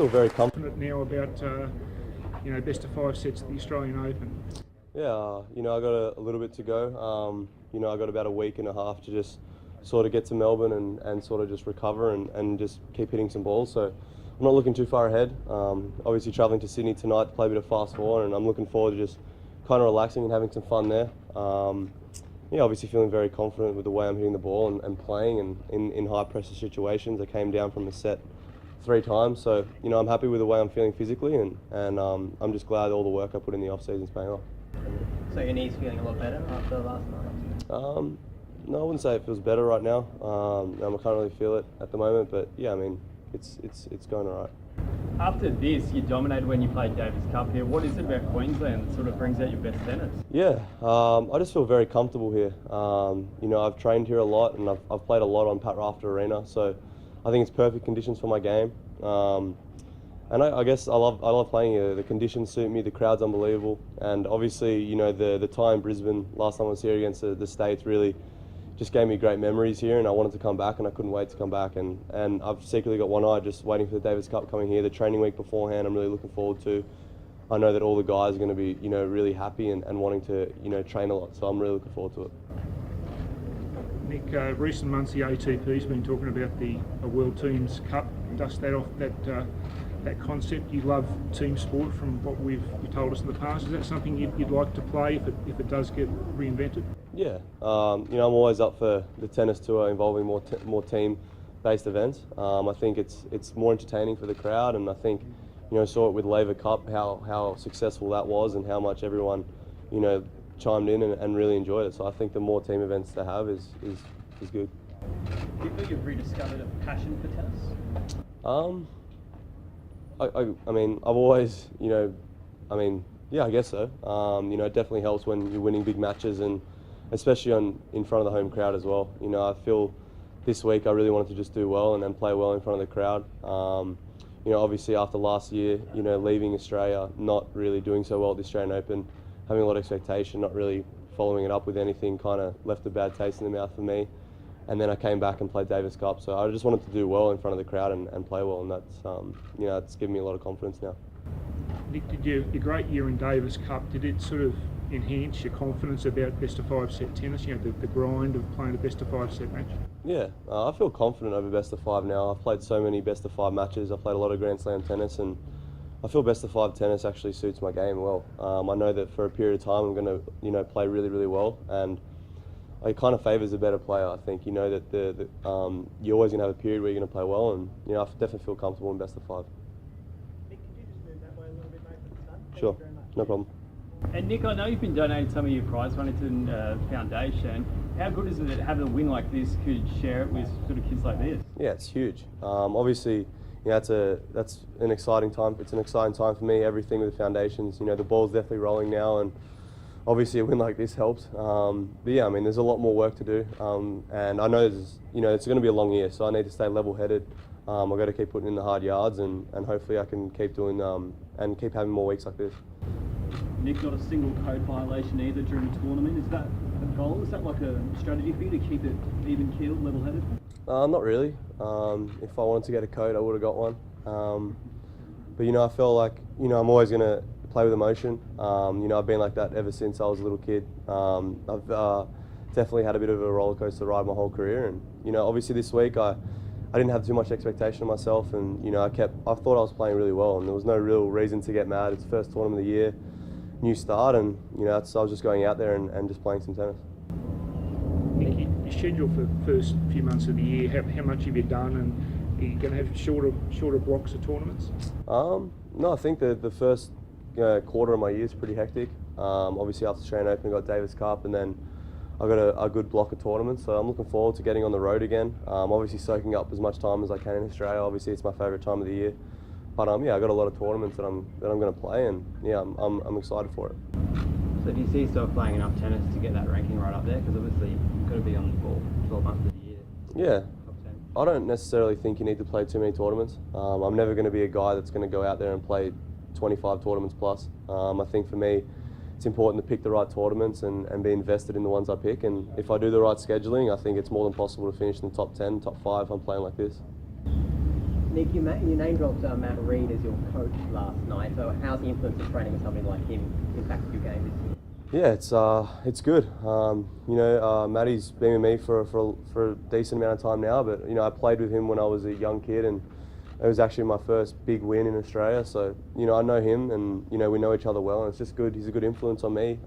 feel very confident. Now about best of 5 sets at the Australian Open. Yeah, I got a little bit to go. I got about a week and a half to just sort of get to Melbourne and sort of just recover and just keep hitting some balls. So I'm not looking too far ahead. Obviously travelling to Sydney tonight to play a bit of fast four, and I'm looking forward to just kind of relaxing and having some fun there. Obviously feeling very confident with the way I'm hitting the ball and playing and in high pressure situations. I came down from a set 3 times, so I'm happy with the way I'm feeling physically, and I'm just glad all the work I put in the off season is paying off. So your knee's feeling a lot better after last night? No, I wouldn't say it feels better right now. I can't really feel it at the moment, but yeah, I mean, it's going all right. After this, you dominated when you played Davis Cup here. What is it about Queensland that sort of brings out your best tennis? Yeah, I just feel very comfortable here. I've trained here a lot, and I've played a lot on Pat Rafter Arena, so I think it's perfect conditions for my game. And I guess I love playing here. The conditions suit me, the crowd's unbelievable, and obviously, the time in Brisbane, last time I was here against the States, really just gave me great memories here, and I wanted to come back, and I couldn't wait to come back, and I've secretly got one eye just waiting for the Davis Cup coming here. The training week beforehand, I'm really looking forward to. I know that all the guys are going to be, really happy and wanting to, train a lot, so I'm really looking forward to it. Nick, recent months the ATP's been talking about a World Teams Cup. Dust that off, that concept. You love team sport from what you've told us in the past. Is that something you'd like to play if it does get reinvented? Yeah, I'm always up for the tennis tour involving more team-based events. I think it's more entertaining for the crowd, and I think saw it with Laver Cup how successful that was and how much everyone chimed in and really enjoyed it. So I think the more team events to have is good. Do you feel you've rediscovered a passion for tennis? I mean, I've always, yeah, I guess so. It definitely helps when you're winning big matches, and especially in front of the home crowd as well. I feel this week I really wanted to just do well and play well in front of the crowd. Obviously after last year, leaving Australia, not really doing so well at the Australian Open, having a lot of expectation, not really following it up with anything, kind of left a bad taste in the mouth for me. And then I came back and played Davis Cup, so I just wanted to do well in front of the crowd and play well, and that's it's given me a lot of confidence now. Nick, did your great year in Davis Cup, did it sort of enhance your confidence about best of 5 set tennis? The grind of playing a best of 5 set match. Yeah, I feel confident over best of 5 now. I've played so many best of 5 matches. I've played a lot of Grand Slam tennis, and I feel best of 5 tennis actually suits my game well. I know that for a period of time I'm going to play really, really well, and it kind of favours a better player. I think that you're always going to have a period where you're going to play well, and I definitely feel comfortable in best of 5. Nick, could you just move that way a little bit, mate, for the sun? Sure, no problem. And Nick, I know you've been donating some of your prize money to the foundation. How good is it that having a win like this could share it with sort of kids like this? Yeah, it's huge. Obviously, that's an exciting time. It's an exciting time for me. Everything with the foundations, the ball's definitely rolling now, and obviously a win like this helps. But yeah, I mean, there's a lot more work to do, and I know it's going to be a long year, so I need to stay level-headed. I've got to keep putting in the hard yards, and hopefully I can keep doing and keep having more weeks like this. Nick, not a single code violation either during the tournament. Is that a goal? Is that like a strategy for you to keep it even-keeled, level-headed? Not really. If I wanted to get a code, I would have got one. But I feel like I'm always going to play with emotion. I've been like that ever since I was a little kid. I've definitely had a bit of a roller coaster ride my whole career, and obviously this week I didn't have too much expectation of myself, and I thought I was playing really well, and there was no real reason to get mad. It's the first tournament of the year, new start, and I was just going out there and just playing some tennis. Nick, your schedule for the first few months of the year, how much have you done, and are you going to have shorter blocks of tournaments? No, I think the first quarter of my year is pretty hectic. Obviously after Australian Open I got Davis Cup, and then I got a good block of tournaments, so I'm looking forward to getting on the road again. Obviously soaking up as much time as I can in Australia. Obviously it's my favourite time of the year, but yeah, I got a lot of tournaments that I'm going to play, and yeah, I'm excited for it. So do you see yourself playing enough tennis to get that ranking right up there? Because obviously you've got to be on the ball 12 months of the year. Yeah, I don't necessarily think you need to play too many tournaments. I'm never going to be a guy that's going to go out there and play 25 tournaments plus. I think for me, it's important to pick the right tournaments and be invested in the ones I pick. And if I do the right scheduling, I think it's more than possible to finish in the top 10, top 5 if I'm playing like this. Nick, you name dropped Matt Reid as your coach last night. So how's the influence of training with somebody like him impacted your game this year? Yeah, it's good. You know, Matty's been with me for a decent amount of time now, but you know, I played with him when I was a young kid, and it was actually my first big win in Australia. So you know, I know him, and you know, we know each other well, and it's just good. He's a good influence on me.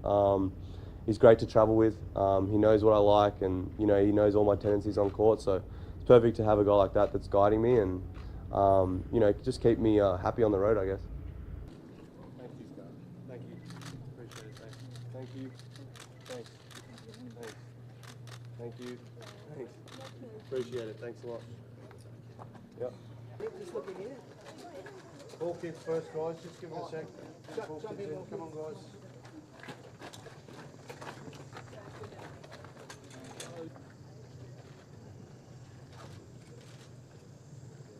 He's great to travel with. He knows what I like, and you know, he knows all my tendencies on court. So it's perfect to have a guy like that that's guiding me, and you know, just keep me happy on the road, I guess. Thank you, Scott. Thank you. Appreciate it. Thank you. Thanks. Thanks. Thank you. Thanks. Appreciate it. Thanks a lot. Yep. Just looking here. Ball kids first, guys. Just give me a sec. Ball kids in. Come on, guys.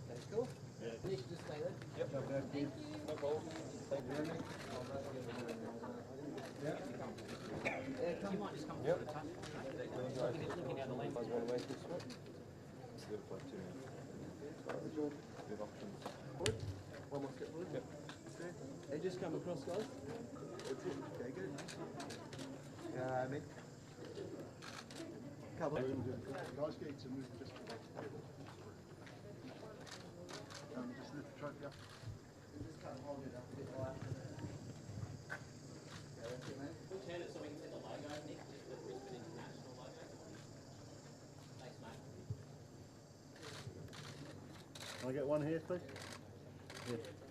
That's cool. Yeah. Nick, just stay there. Yep. Thank you. No problem. Thank you. Yeah, come. You might just come Yep. to the touch. Looking out the lane. Want to make this one? One more step forward. Yep. They just come across, guys. That's it. Okay, good. Nick. Couple. Guys, get to move just back to the table. Just lift the trophy up. Just can't hold it up a bit higher. Yeah, that's it, mate. We'll turn it so we can see the logo, Nick, just the Brisbane International logo. Thanks, mate. Can I get one here, please? Yeah.